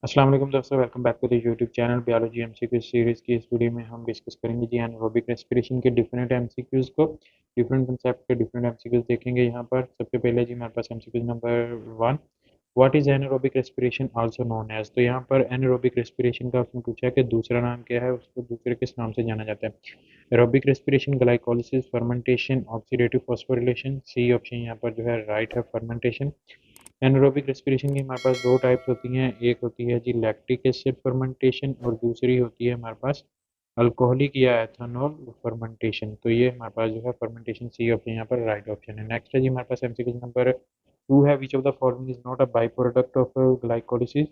अस्सलाम वालेकुम दोस्तों, welcome back to the YouTube channel biology MCQ series की इस वीडियो में हम डिस्कस करेंगे जी एनारोबिक रेस्पिरेशन के डिफरेंट एमसीक्यूज़ को। डिफरेंट कंसेप्ट के डिफरेंट एमसीक्यूज़ देखेंगे यहाँ पर। सबसे पहले जी हमारे पास MCQs number 1, what is anaerobic respiration also known as. तो यहाँ पर एनारोबिक रेस्पिरेशन का उसने पूछा है कि दूसरा नाम क्या है, उसको दूसरे किस नाम से जाना जाता है। Aerobic respiration, glycolysis, fermentation, oxidative phosphorylation. C option यहाँ पर जो है राइट है, फर्मेंटेशन। एनारोबिक रेस्पिरेशन की हमारे पास दो टाइप्स होती हैं, एक होती है जी लैक्टिक एसिड फर्मेंटेशन और दूसरी होती है हमारे पास अल्कोहलिक या एथेनॉल फर्मेंटेशन। तो ये हमारे पास जो है फर्मेंटेशन, सी ऑप्शन यहाँ पर राइट ऑप्शन है। नेक्स्ट है जी हमारे पास एमसीक्यू नंबर 2 है, विच of the following is not a by product of glycolysis.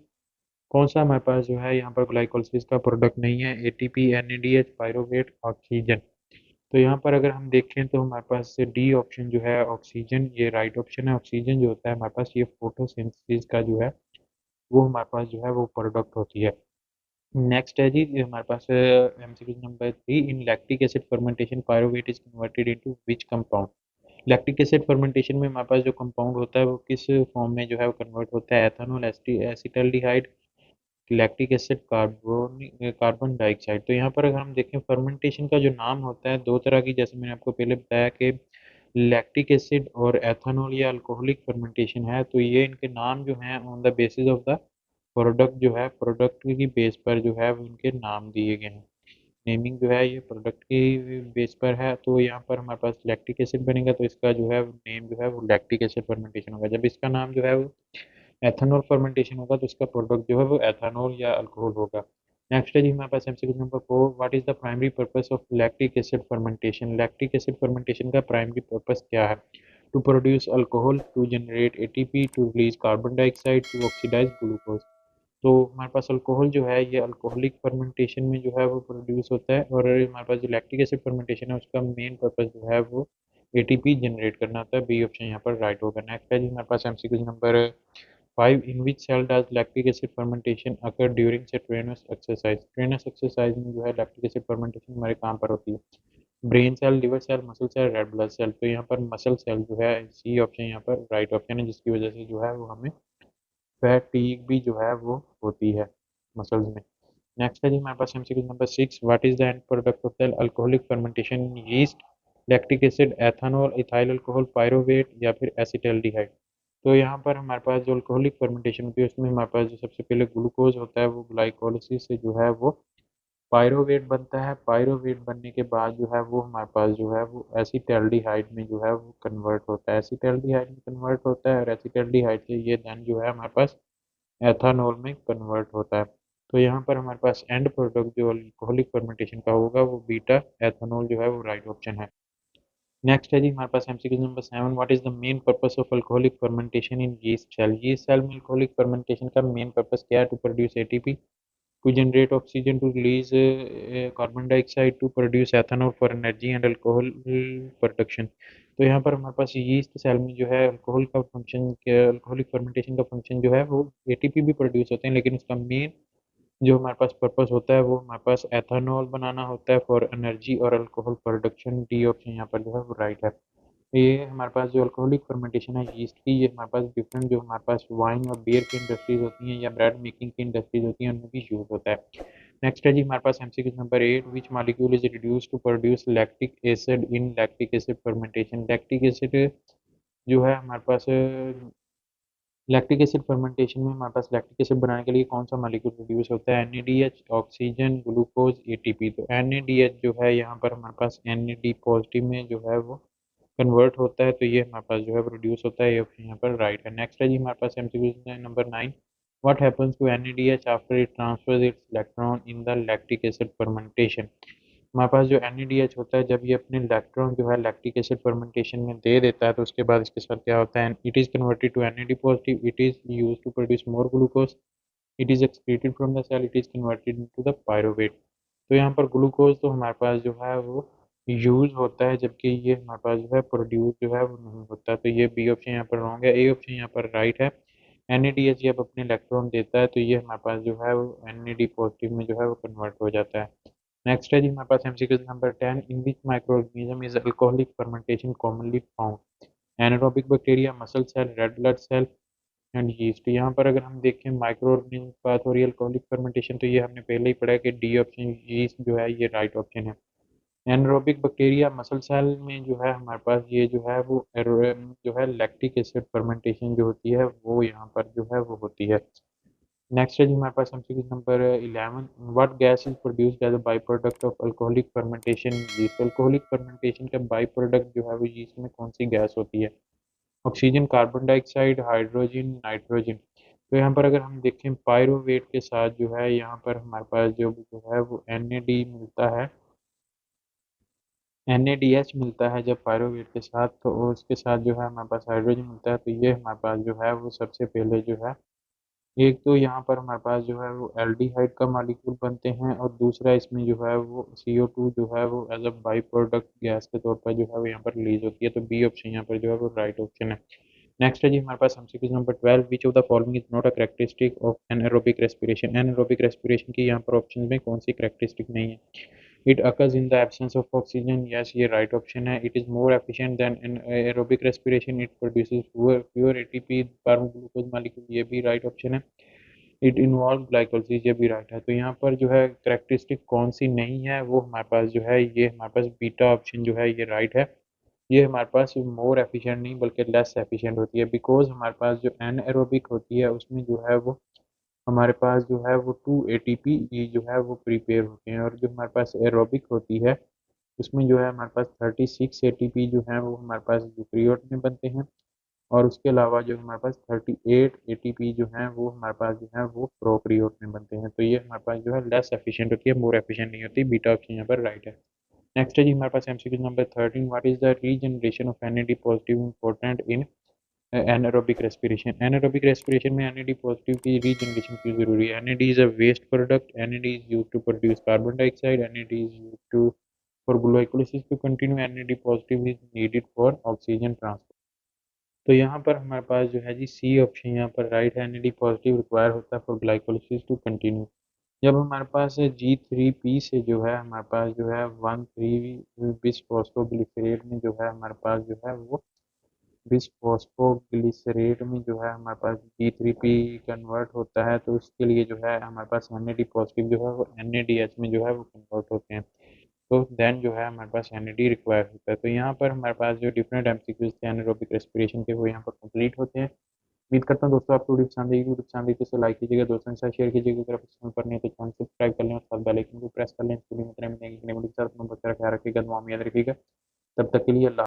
कौन सा हमारे पास जो है यहाँ पर ग्लाइकोलिसिस का प्रोडक्ट नहीं है। ATP, NADH, pyruvate, oxygen. तो यहाँ पर अगर हम देखें तो हमारे पास डी ऑप्शन जो है ऑक्सीजन, ये राइट ऑप्शन है। ऑक्सीजन जो होता है हमारे पास ये फोटोसिंथेसिस का जो है वो हमारे पास जो है वो प्रोडक्ट होती है। नेक्स्ट है जी ये हमारे पास MCQ number 3, in lactic acid fermentation pyruvate is converted into which compound. Lactic acid fermentation में हमारे पास जो कंपाउंड होता है वो किस फॉर्म में जो है वो कन्वर्ट होता है। Ethanol, acetaldehyde, lactic acid, carbon dioxide. तो यहाँ पर अगर हम देखें फर्मेंटेशन का जो नाम होता है दो तरह की, जैसे मैंने आपको पहले बताया कि लैक्टिक एसिड और एथेनॉल या अल्कोहलिक फर्मेंटेशन है, तो ये इनके नाम जो हैं on the basis of the product जो है, प्रोडक्ट की बेस पर जो है वो इनके नाम दिए गए हैं। नेमिंग जो है ये प्रोडक्ट की बेस पर है। तो यहाँ पर हमारे पास लैक्टिक एसिड बनेगा तो इसका जो है नेम जो है वो लैक्टिक एसिड फर्मेंटेशन होगा। जब इसका नाम जो है वो एथेनॉल फर्मेंटेशन होगा तो इसका प्रोडक्ट जो है वो एथेनॉल या अल्कोहल होगा। नेक्स्ट है जी हमारे पास MCQ number 4, what is the primary purpose of lactic acid fermentation. Lactic acid fermentation का प्राइमरी पर्पस क्या है। To produce alcohol, to generate ATP, to release carbon dioxide, to oxidise glucose. तो हमारे पास अल्कोहल जो है ये अल्कोहलिक फर्मेंटेशन में जो है वो प्रोड्यूस होता है, और हमारे पास जो लैक्टिक एसिड फर्मेंटेशन है उसका मेन पर्पस जो है वो एटीपी जनरेट करना होता है। बी ऑप्शन यहाँ पर राइट होगा। नेक्स्ट है जी हमारे पास MCQ number 5, in which cell does lactic acid fermentation occur during strenuous exercise। strenuous exercise में जो है लैक्टिक एसिड फर्मेंटेशन हमारे कहाँ पर होती है। Brain cell, liver cell, muscle cell, red blood cell. तो यहाँ पर मसल सेल जो है, सी ऑप्शन यहाँ पर राइट ऑप्शन है, जिसकी वजह से जो है वो हमें फैटीग भी जो है वो होती है मसल्स में। नेक्स्ट है जी हमारे पास MCQ number 6, what is the end product of the alcoholic fermentation. Yeast, lactic acid, ethanol, ethyl alcohol, pyruvate या फिर एसिटाल्डिहाइड। तो यहाँ पर हमारे पास जो अल्कोहलिक फर्मेंटेशन होती है उसमें हमारे पास जो सबसे पहले ग्लूकोज होता है वो ग्लाइकोलिसिस से जो है वो पायरोवेट बनता है। पायरोवेट बनने के बाद जो है वो हमारे पास जो है वो एसिटाल्डिहाइड में जो है वो कन्वर्ट होता है, एसिटाल्डिहाइड में कन्वर्ट होता है, और एसिटाल्डिहाइड से ये देन जो है हमारे पास एथानॉल में कन्वर्ट होता है। तो यहाँ पर हमारे पास एंड प्रोडक्ट जो अल्कोहलिक फर्मेंटेशन का होगा वो बीटा एथानॉल जो है वो राइट ऑप्शन है। नेक्स्ट है जी हमारे पास MCQ number 7, what is the main purpose of alcoholic fermentation in yeast cell. Yeast cell में अल्कोहलिक फर्मेंटेशन का मेन पर्पस क्या है। To produce ATP, to generate oxygen, to release carbon dioxide, to produce ethanol for energy and alcohol production. तो यहाँ पर हमारे पास yeast cell में जो है अल्कोहल का फंक्शन, अल्कोहलिक फर्मेंटेशन का फंक्शन जो है वो एटीपी भी प्रोड्यूस होते हैं, लेकिन उसका मेन जो हमारे पास पर्पस होता है वो हमारे पास एथेनॉल बनाना होता है फॉर एनर्जी और अल्कोहल प्रोडक्शन। डी ऑप्शन यहाँ पर जो है वो राइट है। ये हमारे पास जो अल्कोहलिक फर्मेंटेशन है यीस्ट की, ये हमारे पास डिफरेंट जो हमारे पास वाइन और बियर की इंडस्ट्रीज होती हैं या ब्रेड मेकिंग की इंडस्ट्रीज होती हैं उनमें भी यूज होता है। नेक्स्ट है जी हमारे पास MCQ number 8, which molecule is reduce to produce lactic acid in lactic acid fermentation. Lactic acid जो है हमारे पास लैक्टिक एसिड फर्मेंटेशन में हमारे पास लैक्टिक एसिड बनाने के लिए कौन सा मॉलिक्यूल प्रोड्यूस होता है। NADH, oxygen, glucose, ATP. तो एनएडीएच जो है यहाँ पर हमारे पास एनएडी पॉजिटिव में जो है वो कन्वर्ट होता है, तो ये हमारे पास जो है प्रोड्यूस होता है, ये ऑप्शन यहाँ पर राइट है। नेक्स्ट है जी हमारे पास MCQ number 9, what happens to NADH after it transfers its electron in the lactic acid fermentation. हमारे पास जो एनएडीएच होता है जब ये अपने इलेक्ट्रॉन जो है लैक्टिक एसिड फर्मेंटेशन में दे देता है तो उसके बाद इसके साथ क्या होता है। It is converted to NAD positive, it is use to produce more glucose, it is excreted from the cell, it is converted into the pyruvate. तो यहाँ पर ग्लूकोज तो हमारे पास जो है वो यूज होता है, जबकि ये हमारे पास जो है प्रोड्यूस जो है वो नहीं होता। तो ये बी ऑप्शन यहाँ पर रॉन्ग है, ए ऑप्शन यहाँ पर राइट है। एनएडीएच जब अपने इलेक्ट्रॉन देता है तो ये हमारे पास जो है वो एनएडी पॉजिटिव में जो है वो कन्वर्ट हो जाता है। नेक्स्ट है जी हमारे पास MCQ number 10, in which micro organism is alcoholic fermentation commonly found. Anaerobic bacteria, muscle cell, red blood cell, and yeast. यहाँ पर अगर हम देखें माइक्रो ऑर्गेनिज्म पाथ और अल्कोहलिक फर्मेंटेशन, तो ये हमने पहले ही पढ़ा है कि डी ऑप्शन यीस्ट जो है ये राइट ऑप्शन है। एनरोबिक बैक्टीरिया मसल सेल में जो है हमारे पास ये जो है वो जो है लैक्टिक एसिड फर्मेंटेशन जो होती है वो यहाँ पर जो है वो होती है। नेक्स्ट है जी हमारे पास MCQ number 11, what gas is produced as a by product of alcoholic fermentation yeast. Alcoholic fermentation का बाई प्रोडक्ट जो है वो यीस्ट में कौन सी गैस होती है? Oxygen, carbon dioxide, hydrogen, nitrogen. तो यहाँ पर अगर हम देखें पायरोवेट के साथ जो है यहाँ पर हमारे पास जो है वो NAD मिलता है, NADH मिलता है जब पायरोवेट के साथ, तो उसके साथ जो है हमारे पास हाइड्रोजन मिलता है। तो ये हमारे पास जो है वो सबसे पहले जो है, एक तो यहाँ पर हमारे पास जो है वो एल्डिहाइड का मॉलिक्यूल बनते हैं, और दूसरा इसमें जो है वो CO2 जो है वो as a by product gas के तौर पर जो है वो यहाँ पर रिलीज होती है। तो बी ऑप्शन यहाँ पर जो है वो राइट ऑप्शन है। नेक्स्ट है जी हमारे पास MCQ number 12, which of the following is not a characteristic of anaerobic respiration. Anaerobic respiration की यहाँ पर ऑप्शन में कौन सी कैरेक्टरिस्टिक नहीं है? It occurs in the absence of oxygen, yes ये राइट ऑप्शन है। It is more efficient then aerobic respiration, it produces pure ATP form glucose molecule, ये भी राइट ऑप्शन है। इट इन्वॉल्व ग्लाइकोलिसिस, ये भी राइट है। तो यहाँ पर जो है कैरेक्टरिस्टिक कौन सी नहीं है, वो हमारे पास जो है ये हमारे पास बीटा ऑप्शन जो है ये राइट है। ये हमारे पास मोर एफिशिएंट नहीं बल्कि लेस एफिशिएंट होती है, बिकॉज हमारे पास जो एनएरोबिक होती है उसमें जो है वो हमारे पास जो है वो 2 ATP जो है वो प्रिपेयर होते हैं, और जो हमारे पास एरोबिक होती है उसमें जो है हमारे पास 36 ATP जो है वो हमारे पास यूकेरियोट में बनते हैं, और उसके अलावा जो हमारे पास 38 ATP जो है वो हमारे पास जो है वो प्रोकैरियोट में बनते हैं। तो ये हमारे पास जो है लेस एफिशिएंट होती है, मोर एफिशिएंट नहीं होती। बीटा ऑप्शन यहाँ पर राइट है। नेक्स्ट है जी हमारे पास MCQ number 13, what is the regeneration of NAD positive important in anaerobic respiration. Anaerobic respiration में NAD पॉजिटिव की रीजनरेशन क्यों जरूरी है? NAD is a waste product, NAD is used to produce carbon dioxide, NAD is used to for glycolysis to continue, NAD positive is needed for oxygen transport। तो यहाँ पर हमारे पास जो है जी सी ऑप्शन यहाँ पर राइट है, NAD पॉजिटिव रिक्वायर होता है फॉर ग्लाइकोलिसिस टू कंटिन्यू। जब हमारे पास G3P से जो है हमारे पास जो है 1,3 बिस फॉस्फोग्लिसरेट में जो है हमारे पास जो है वो बिस फॉस्फोग्लिसरेट में जो है हमारे पास G3P कन्वर्ट होता है, तो उसके लिए जो है हमारे पास NAD पॉजिटिव जो है वो NADH में जो है वो कन्वर्ट होते हैं। तो देन जो है हमारे पास NAD रिक्वायर होता है। तो यहाँ पर हमारे पास जो डिफरेंट एमसीक्यूज थे एनारोबिक रेस्पिरेशन के वो यहाँ पर कंप्लीट होते हैं। उम्मीद करता हूँ दोस्तों आपको वीडियो पसंद आएगी। वीडियो पसंद आई तो लाइक कीजिएगा, दोस्तों के साथ शेयर कीजिएगा। अगर आप चैनल पर नहीं है तो चैनल सब्सक्राइब कर लें और साथ बेल आइकन को प्रेस कर लें। इस वीडियो में तरह मिलेंगे कि नई वीडियो के साथ अपना बहुत सारा ख्याल रखिएगा, दुआ में याद रखिएगा। तब तक के लिए अल्लाह।